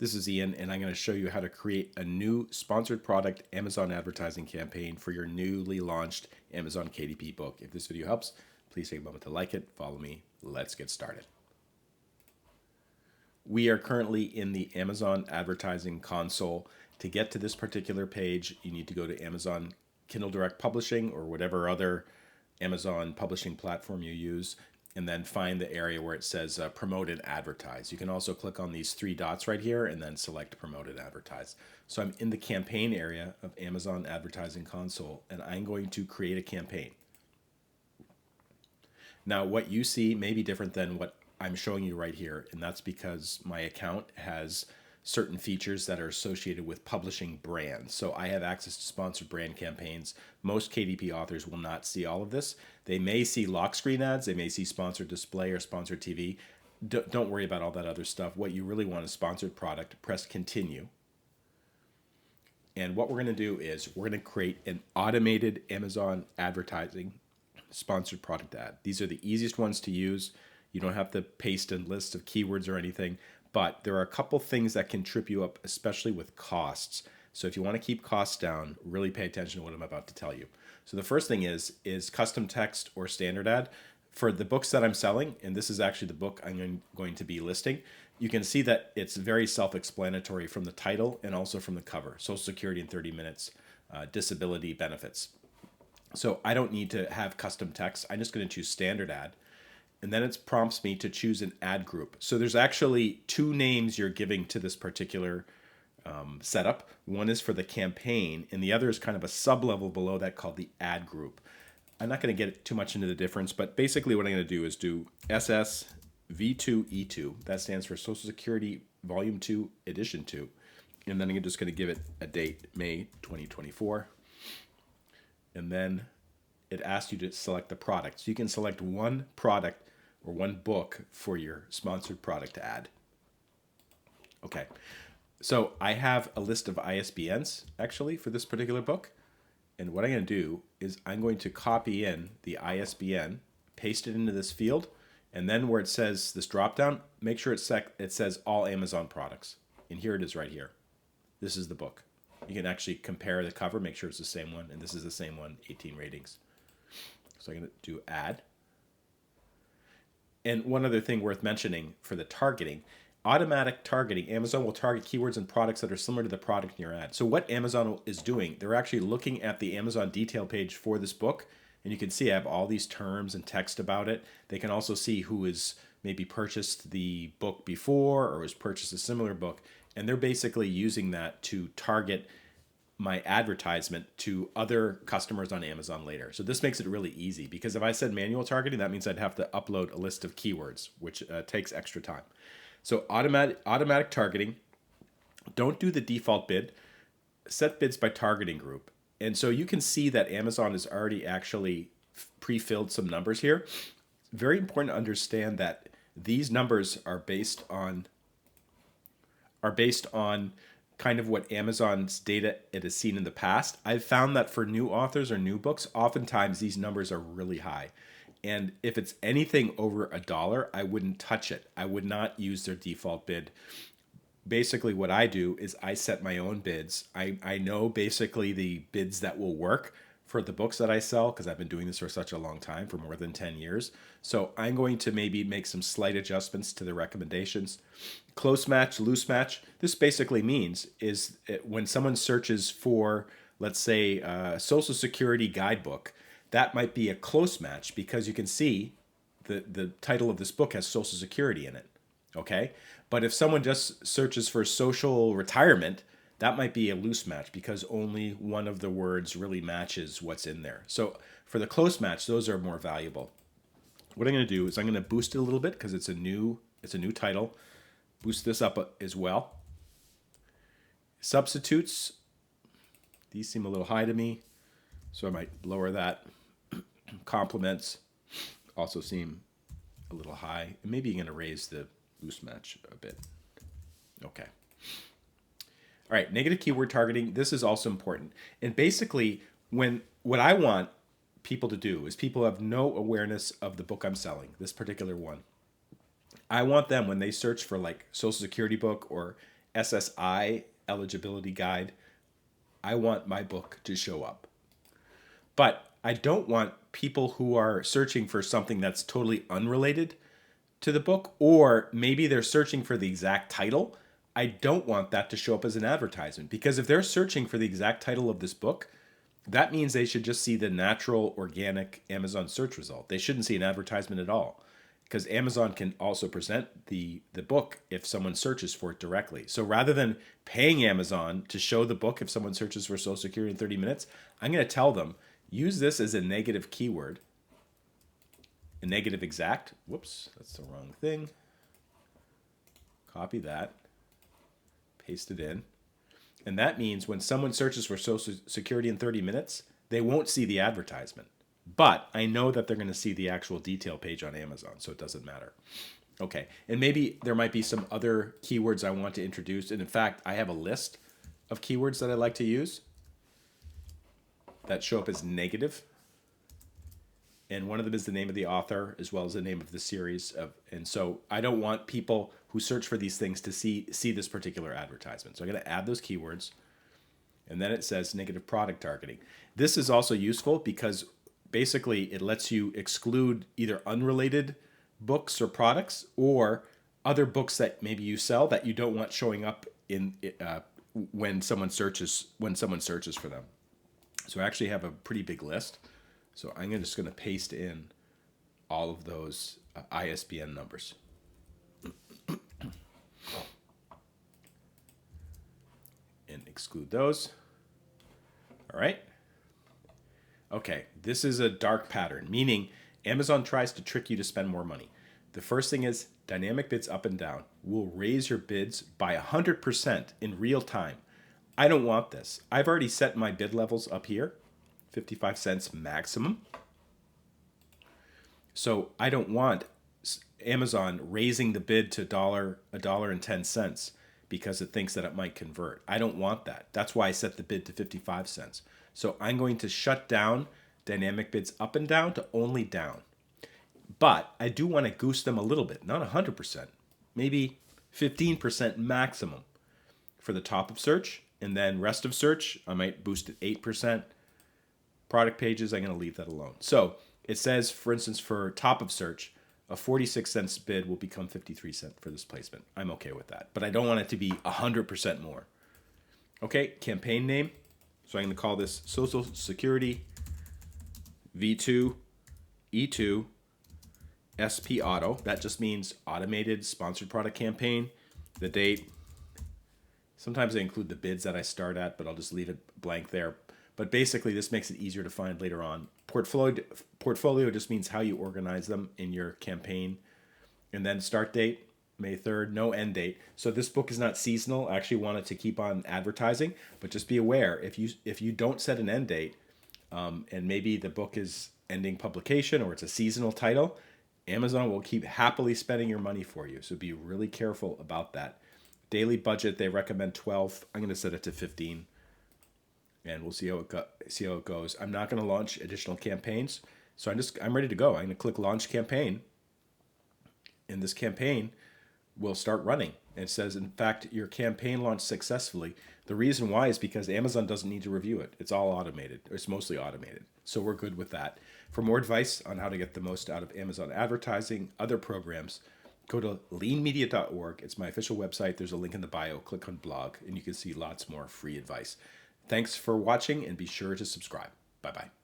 This is Ian, and I'm going to show you how to create a new sponsored product Amazon advertising campaign for your newly launched Amazon KDP book. If this video helps, please take a moment to like it, follow me, let's get started. We are currently in the Amazon advertising console. To get to this particular page, you need to go to Amazon Kindle Direct Publishing or whatever other Amazon publishing platform you use, and then find the area where it says promote and advertise. You can also click on these three dots right here and then select promote and advertise. So I'm in the campaign area of Amazon advertising console, and I'm going to create a campaign. Now what you see may be different than what I'm showing you right here, and that's because my account has certain features that are associated with publishing brands. So I have access to sponsored brand campaigns. Most KDP authors will not see all of this. They may see lock screen ads, they may see sponsored display or sponsored TV. Don't worry about all that other stuff. What you really want is sponsored product. Press continue. And what we're going to do is we're going to create an automated Amazon advertising sponsored product ad. These are the easiest ones to use. You don't have to paste in lists of keywords or anything. But there are a couple things that can trip you up, especially with costs. So if you want to keep costs down, really pay attention to what I'm about to tell you. So the first thing is custom text or standard ad. For the books that I'm selling, and this is actually the book I'm going to be listing, you can see that it's very self-explanatory from the title and also from the cover. Social Security in 30 minutes, disability benefits. So I don't need to have custom text. I'm just going to choose standard ad. And then it prompts me to choose an ad group. So there's actually two names you're giving to this particular setup. One is for the campaign, and the other is kind of a sub-level below that called the ad group. I'm not going to get too much into the difference, but basically what I'm going to do is do SSV2E2. That stands for Social Security Volume 2, Edition 2. And then I'm just going to give it a date, May 2024. And then it asks you to select the product. So you can select one product or one book for your sponsored product ad. Okay, so I have a list of ISBNs actually for this particular book. And what I'm going to do is I'm going to copy in the ISBN, paste it into this field, and then where it says this dropdown, make sure it says all Amazon products. And here it is right here. This is the book. You can actually compare the cover, make sure it's the same one, and this is the same one, 18 ratings. So I'm going to do add. And one other thing worth mentioning for the targeting, automatic targeting. Amazon will target keywords and products that are similar to the product in your ad. So what Amazon is doing, they're actually looking at the Amazon detail page for this book, and you can see I have all these terms and text about it. They can also see who has maybe purchased the book before or has purchased a similar book, and they're basically using that to target my advertisement to other customers on Amazon later. So this makes it really easy, because if I said manual targeting, that means I'd have to upload a list of keywords, which takes extra time. So automatic targeting, don't do the default bid, set bids by targeting group. And so you can see that Amazon has already actually pre-filled some numbers here. Very important to understand that these numbers are based on kind of what Amazon's data it has seen in the past. I've found that for new authors or new books, oftentimes these numbers are really high. And if it's anything over $1, I wouldn't touch it. I would not use their default bid. Basically what I do is I set my own bids. I know basically the bids that will work for the books that I sell, because I've been doing this for such a long time, for more than 10 years. So I'm going to maybe make some slight adjustments to the recommendations. Close match, loose match. This basically means is when someone searches for, let's say, a Social Security guidebook, that might be a close match because you can see the title of this book has Social Security in it. Okay? But if someone just searches for social retirement, that might be a loose match because only one of the words really matches what's in there. So for the close match, those are more valuable. What I'm going to do is I'm going to boost it a little bit because it's a new title. Boost this up as well. Substitutes, these seem a little high to me, so I might lower that. Compliments also seem a little high. And maybe you're going to raise the loose match a bit. Okay. All right, negative keyword targeting. This is also important. And basically, what I want people to do is people have no awareness of the book I'm selling, this particular one. I want them, when they search for like Social Security book or SSI eligibility guide. I want my book to show up. But I don't want people who are searching for something that's totally unrelated to the book, or maybe they're searching for the exact title. I don't want that to show up as an advertisement, because if they're searching for the exact title of this book, that means they should just see the natural, organic Amazon search result. They shouldn't see an advertisement at all, because Amazon can also present the book if someone searches for it directly. So rather than paying Amazon to show the book if someone searches for Social Security in 30 minutes, I'm going to tell them, use this as a negative keyword, a negative exact. Whoops, that's the wrong thing. Copy that, paste it in. And that means when someone searches for Social Security in 30 minutes, they won't see the advertisement. But I know that they're going to see the actual detail page on Amazon, so it doesn't matter. Okay, and maybe there might be some other keywords I want to introduce. And in fact, I have a list of keywords that I like to use that show up as negative. And one of them is the name of the author as well as the name of the series. And so I don't want people who search for these things to see this particular advertisement. So I'm going to add those keywords. And then it says negative product targeting. This is also useful because basically it lets you exclude either unrelated books or products, or other books that maybe you sell that you don't want showing up in when someone searches for them. So I actually have a pretty big list. So I'm just going to paste in all of those ISBN numbers. And exclude those. All right. Okay, this is a dark pattern, meaning Amazon tries to trick you to spend more money. The first thing is dynamic bids up and down will raise your bids by 100% in real time. I don't want this. I've already set my bid levels up here, 55 cents maximum. So I don't want Amazon raising the bid to $1.10 because it thinks that it might convert. I don't want that. That's why I set the bid to 55 cents. So I'm going to shut down dynamic bids up and down to only down. But I do want to goose them a little bit, not 100%, maybe 15% maximum for the top of search. And then rest of search, I might boost it 8%. Product pages, I'm going to leave that alone. So it says, for instance, for top of search, a 46 cents bid will become 53 cents for this placement. I'm okay with that. But I don't want it to be 100% more. Okay, campaign name. So I'm going to call this Social Security V2 E2 SP Auto. That just means automated sponsored product campaign. The date. Sometimes I include the bids that I start at, but I'll just leave it blank there. But basically, this makes it easier to find later on. Portfolio just means how you organize them in your campaign. And then start date, May 3rd, no end date. So this book is not seasonal. I actually wanted to keep on advertising, but just be aware, if you don't set an end date, and maybe the book is ending publication or it's a seasonal title, Amazon will keep happily spending your money for you. So be really careful about that. Daily budget, they recommend 12. I'm going to set it to 15. And we'll see how it goes. I'm not going to launch additional campaigns. So I'm ready to go. I'm going to click launch campaign. And this campaign will start running. And it says, in fact, your campaign launched successfully. The reason why is because Amazon doesn't need to review it. It's all automated. It's mostly automated. So we're good with that. For more advice on how to get the most out of Amazon advertising, other programs, go to leanmedia.org. It's my official website. There's a link in the bio. Click on blog, and you can see lots more free advice. Thanks for watching, and be sure to subscribe. Bye-bye.